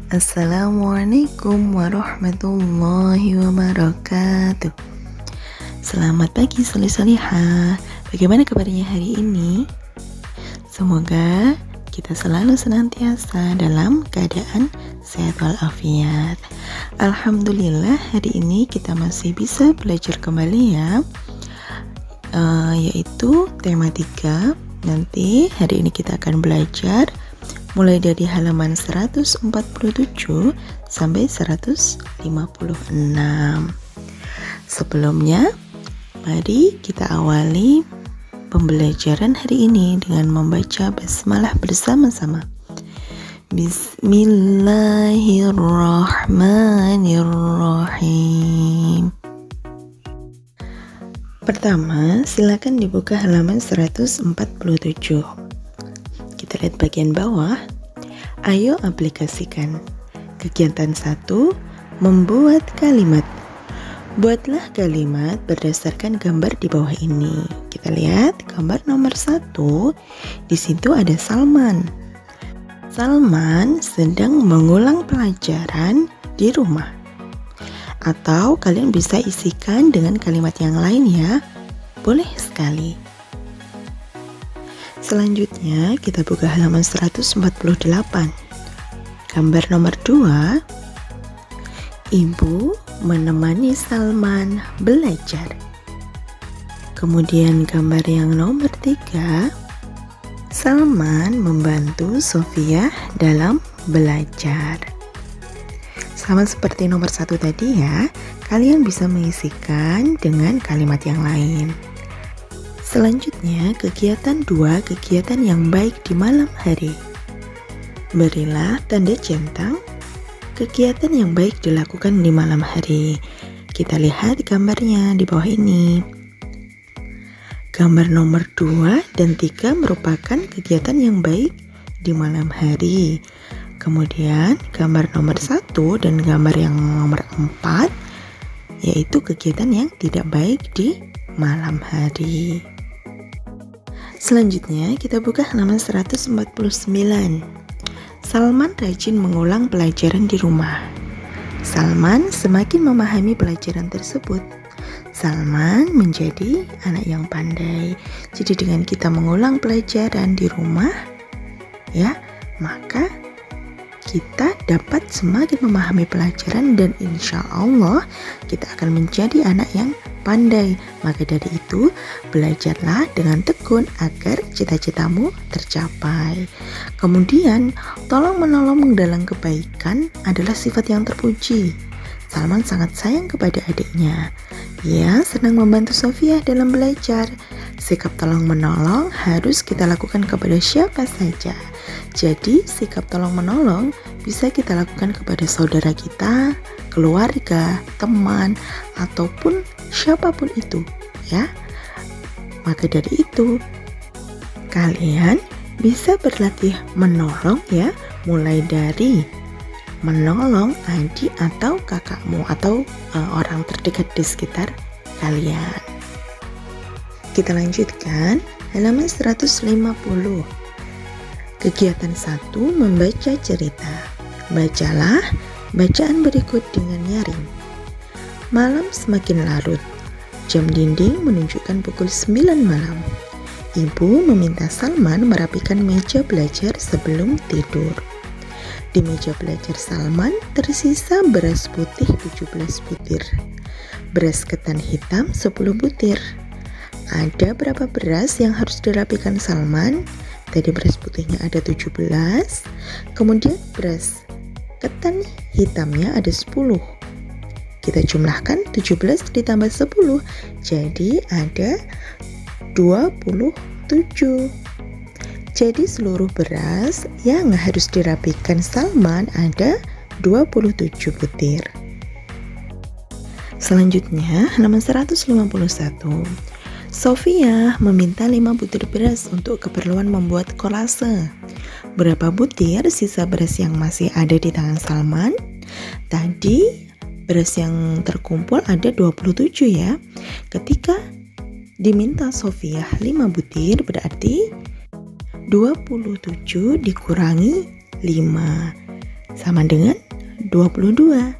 Assalamualaikum warahmatullahi wabarakatuh. Selamat pagi soleh-solehah. Bagaimana kabarnya hari ini? Semoga kita selalu senantiasa dalam keadaan sehat walafiat. Alhamdulillah hari ini kita masih bisa belajar kembali ya, yaitu tema 3. Nanti hari ini kita akan belajar mulai dari halaman 147 sampai 156. Sebelumnya, mari kita awali pembelajaran hari ini dengan membaca basmalah bersama-sama. Bismillahirrahmanirrahim. Pertama, silakan dibuka halaman 147. Kita lihat bagian bawah. Ayo aplikasikan. Kegiatan 1, membuat kalimat. Buatlah kalimat berdasarkan gambar di bawah ini. Kita lihat gambar nomor 1. Di situ ada Salman. Salman sedang mengulang pelajaran di rumah. Atau kalian bisa isikan dengan kalimat yang lain ya. Boleh sekali. Selanjutnya kita buka halaman 148. Gambar nomor 2. Ibu menemani Salman belajar. Kemudian gambar yang nomor 3. Salman membantu Sofia dalam belajar. Sama seperti nomor 1 tadi ya, kalian bisa mengisikan dengan kalimat yang lain. Selanjutnya, kegiatan 2, kegiatan yang baik di malam hari. Berilah tanda centang. Kegiatan yang baik dilakukan di malam hari. Kita lihat gambarnya di bawah ini. Gambar nomor 2 dan 3 merupakan kegiatan yang baik di malam hari. Kemudian gambar nomor 1 dan gambar yang nomor 4 yaitu kegiatan yang tidak baik di malam hari. Selanjutnya kita buka halaman 149. Salman rajin mengulang pelajaran di rumah. Salman semakin memahami pelajaran tersebut. Salman menjadi anak yang pandai. Jadi dengan kita mengulang pelajaran di rumah, ya, maka kita dapat semakin memahami pelajaran dan insya Allah kita akan menjadi anak yang pandai. Maka dari itu, belajarlah dengan tekun agar cita-citamu tercapai. Kemudian, tolong menolong dalam kebaikan adalah sifat yang terpuji. Salman sangat sayang kepada adiknya. Ia senang membantu Sofia dalam belajar. Sikap tolong menolong harus kita lakukan kepada siapa saja. Jadi, sikap tolong menolong bisa kita lakukan kepada saudara kita, keluarga, teman, ataupun siapapun itu, ya. Maka dari itu, kalian bisa berlatih menolong ya, mulai dari menolong adik atau kakakmu atau orang terdekat di sekitar kalian. Kita lanjutkan halaman 150. Kegiatan 1, membaca cerita. Bacalah bacaan berikut dengan nyaring. Malam semakin larut. Jam dinding menunjukkan pukul 9 malam. Ibu meminta Salman merapikan meja belajar sebelum tidur. Di meja belajar Salman tersisa beras putih 17 butir. Beras ketan hitam 10 butir. Ada berapa beras yang harus dirapikan Salman? Tadi beras putihnya ada 17. Kemudian beras ketan hitamnya ada 10. Kita jumlahkan 17 ditambah 10. Jadi ada 27. Jadi seluruh beras yang harus dirapikan Salman ada 27 butir. Selanjutnya halaman 151. Sofia meminta 5 butir beras untuk keperluan membuat kolase. Berapa butir sisa beras yang masih ada di tangan Salman? Tadi beras yang terkumpul ada 27 ya. Ketika diminta Sofia 5 butir berarti 27 dikurangi 5. sama dengan 22.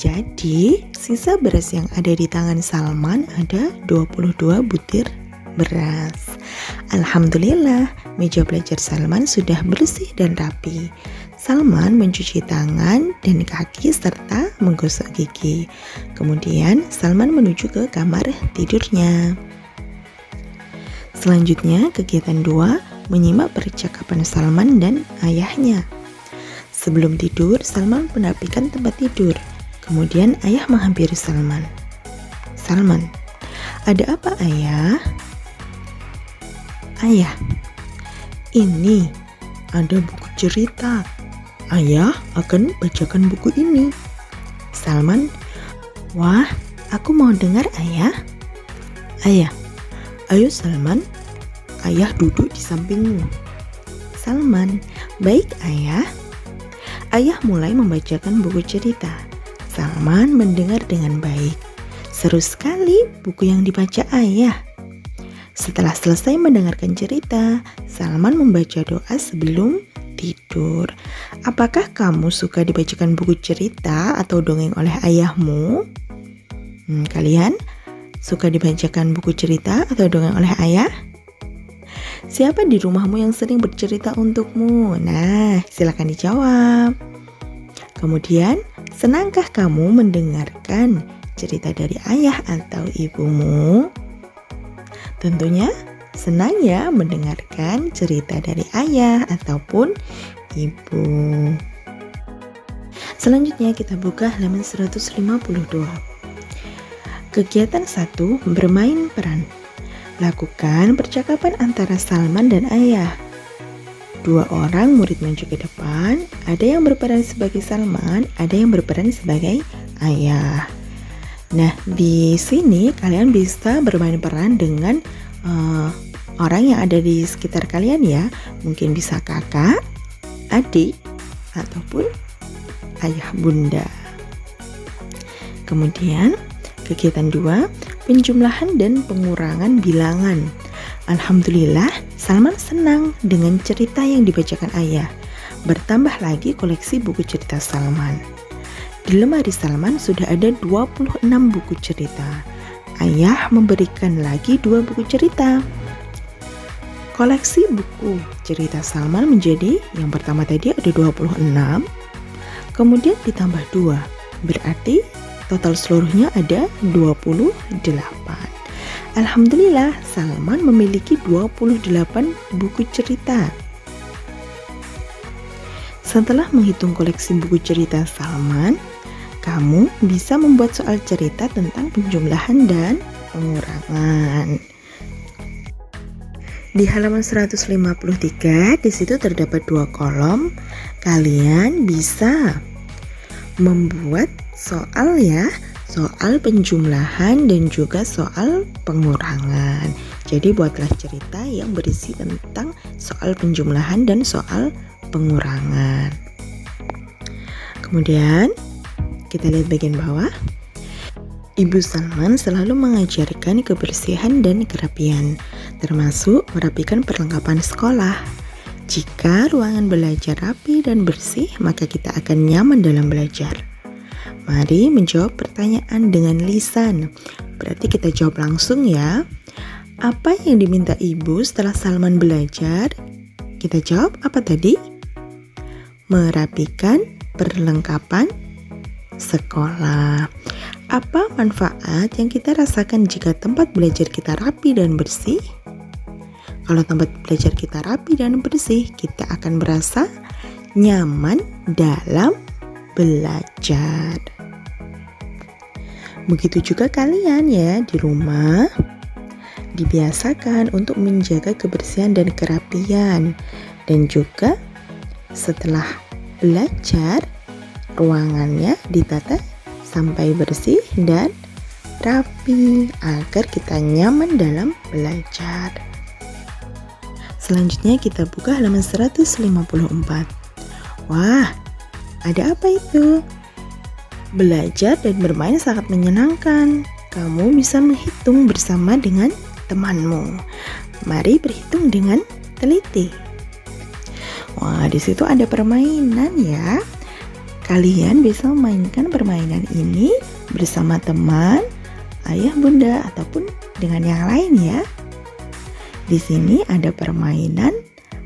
Jadi, sisa beras yang ada di tangan Salman ada 22 butir beras. Alhamdulillah, meja belajar Salman sudah bersih dan rapi. Salman mencuci tangan dan kaki serta menggosok gigi. Kemudian, Salman menuju ke kamar tidurnya. Selanjutnya, kegiatan 2, menyimak percakapan Salman dan ayahnya. Sebelum tidur, Salman merapikan tempat tidur. Kemudian ayah menghampiri Salman. Salman, ada apa ayah? Ayah, ini ada buku cerita. Ayah akan bacakan buku ini. Salman, wah, aku mau dengar ayah. Ayah, ayo Salman, ayah duduk di sampingmu. Salman, baik ayah. Ayah mulai membacakan buku cerita. Salman mendengar dengan baik. Seru sekali buku yang dibaca ayah. Setelah selesai mendengarkan cerita, Salman membaca doa sebelum tidur. Apakah kamu suka dibacakan buku cerita atau dongeng oleh ayahmu? Kalian suka dibacakan buku cerita atau dongeng oleh ayah? Siapa di rumahmu yang sering bercerita untukmu? Nah, silakan dijawab. Kemudian, senangkah kamu mendengarkan cerita dari ayah atau ibumu? Tentunya senang ya mendengarkan cerita dari ayah ataupun ibu. Selanjutnya kita buka halaman 152. Kegiatan 1, bermain peran. Lakukan percakapan antara Salman dan ayah. 2 orang murid maju ke depan, ada yang berperan sebagai Salman, ada yang berperan sebagai ayah. Nah, di sini kalian bisa bermain peran dengan orang yang ada di sekitar kalian ya. Mungkin bisa kakak, adik, ataupun ayah bunda. Kemudian, kegiatan 2, penjumlahan dan pengurangan bilangan. Alhamdulillah, Salman senang dengan cerita yang dibacakan ayah. Bertambah lagi koleksi buku cerita Salman. Di lemari Salman sudah ada 26 buku cerita. Ayah memberikan lagi 2 buku cerita. Koleksi buku cerita Salman menjadi, yang pertama tadi ada 26, kemudian ditambah 2, berarti total seluruhnya ada 28. Alhamdulillah, Salman memiliki 28 buku cerita. Setelah menghitung koleksi buku cerita Salman, kamu bisa membuat soal cerita tentang penjumlahan dan pengurangan. Di halaman 153, di situ terdapat 2 kolom. Kalian bisa membuat soal ya, soal penjumlahan dan juga soal pengurangan. Jadi buatlah cerita yang berisi tentang soal penjumlahan dan soal pengurangan. Kemudian kita lihat bagian bawah. Ibu Salman selalu mengajarkan kebersihan dan kerapian, termasuk merapikan perlengkapan sekolah. Jika ruangan belajar rapi dan bersih, maka kita akan nyaman dalam belajar. Mari menjawab pertanyaan dengan lisan. Berarti kita jawab langsung ya. Apa yang diminta ibu setelah Salman belajar? Kita jawab apa tadi? Merapikan perlengkapan sekolah. Apa manfaat yang kita rasakan jika tempat belajar kita rapi dan bersih? Kalau tempat belajar kita rapi dan bersih, kita akan merasa nyaman dalam belajar. Begitu juga kalian ya di rumah, dibiasakan untuk menjaga kebersihan dan kerapian, dan juga setelah belajar ruangannya ditata sampai bersih dan rapi agar kita nyaman dalam belajar. Selanjutnya kita buka halaman 154. Wah, ada apa itu? Belajar dan bermain sangat menyenangkan. Kamu bisa menghitung bersama dengan temanmu. Mari berhitung dengan teliti. Wah, di situ ada permainan ya. Kalian bisa memainkan permainan ini bersama teman, ayah, bunda, ataupun dengan yang lain ya. Di sini ada permainan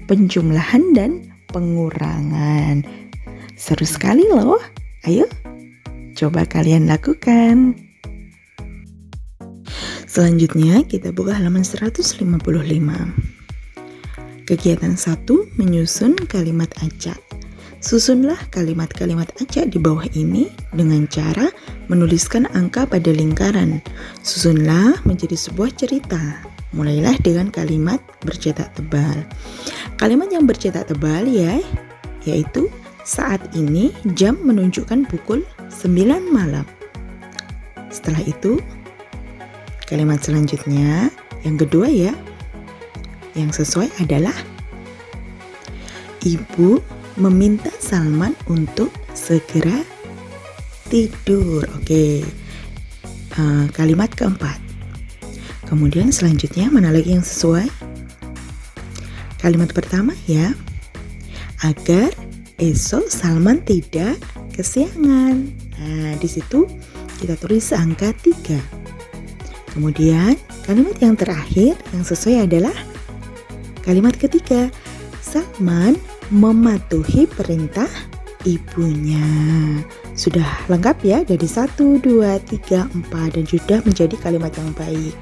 penjumlahan dan pengurangan. Seru sekali loh. Ayo, coba kalian lakukan. Selanjutnya kita buka halaman 155. Kegiatan 1, menyusun kalimat acak. Susunlah kalimat-kalimat acak di bawah ini dengan cara menuliskan angka pada lingkaran. Susunlah menjadi sebuah cerita. Mulailah dengan kalimat bercetak tebal. Kalimat yang bercetak tebal ya, yaitu saat ini jam menunjukkan pukul 9 malam. Setelah itu, kalimat selanjutnya, yang kedua ya, yang sesuai adalah Ibu meminta Salman untuk segera tidur. Oke, kalimat keempat. Kemudian selanjutnya mana lagi yang sesuai? Kalimat pertama ya, agar esok Salman tidak kesiangan. Nah, di situ kita tulis angka 3. Kemudian kalimat yang terakhir yang sesuai adalah kalimat ketiga, Salman mematuhi perintah ibunya. Sudah lengkap ya, dari 1, 2, 3, 4 dan sudah menjadi kalimat yang baik.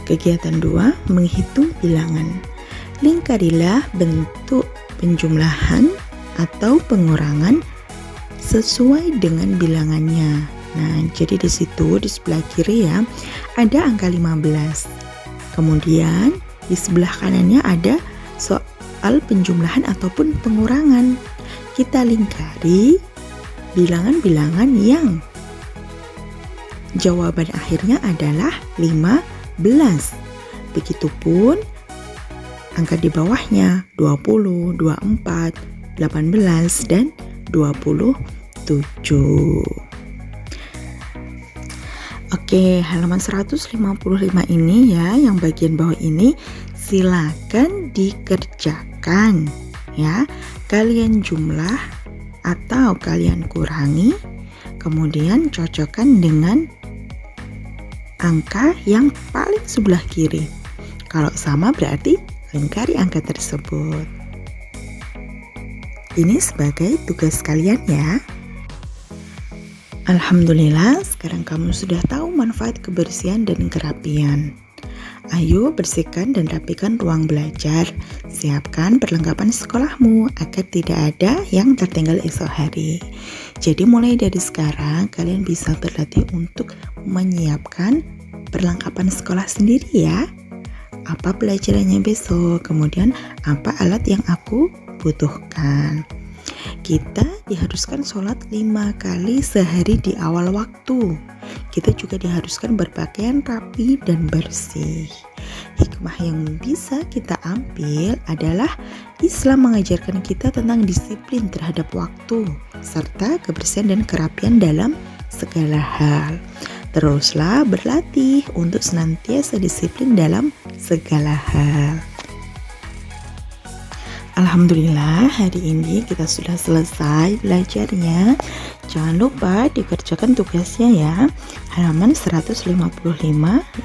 Kegiatan 2, menghitung bilangan. Lingkarilah bentuk penjumlahan atau pengurangan sesuai dengan bilangannya. Nah, jadi di situ di sebelah kiri ya ada angka 15. Kemudian di sebelah kanannya ada soal penjumlahan ataupun pengurangan. Kita lingkari bilangan-bilangan yang jawaban akhirnya adalah 15. Begitupun angka di bawahnya 20, 24, 18, dan 27. Oke, halaman 155 ini ya, yang bagian bawah ini silakan dikerjakan ya. Kalian jumlah atau kalian kurangi, kemudian cocokkan dengan angka yang paling sebelah kiri. Kalau sama berarti lingkari angka tersebut. Ini sebagai tugas kalian ya. Alhamdulillah, sekarang kamu sudah tahu manfaat kebersihan dan kerapian. Ayo bersihkan dan rapikan ruang belajar. Siapkan perlengkapan sekolahmu agar tidak ada yang tertinggal esok hari. Jadi mulai dari sekarang kalian bisa berlatih untuk menyiapkan perlengkapan sekolah sendiri ya. Apa pelajarannya besok, kemudian apa alat yang aku butuhkan. Kita diharuskan sholat 5 kali sehari di awal waktu. Kita juga diharuskan berpakaian rapi dan bersih. Hikmah yang bisa kita ambil adalah Islam mengajarkan kita tentang disiplin terhadap waktu, serta kebersihan dan kerapian dalam segala hal. Teruslah berlatih untuk senantiasa disiplin dalam segala hal. Alhamdulillah, hari ini kita sudah selesai belajarnya. Jangan lupa dikerjakan tugasnya ya. Halaman 155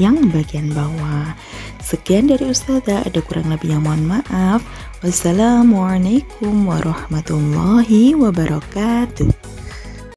yang bagian bawah. Sekian dari Ustazah, ada kurang lebihnya mohon maaf. Wassalamualaikum warahmatullahi wabarakatuh.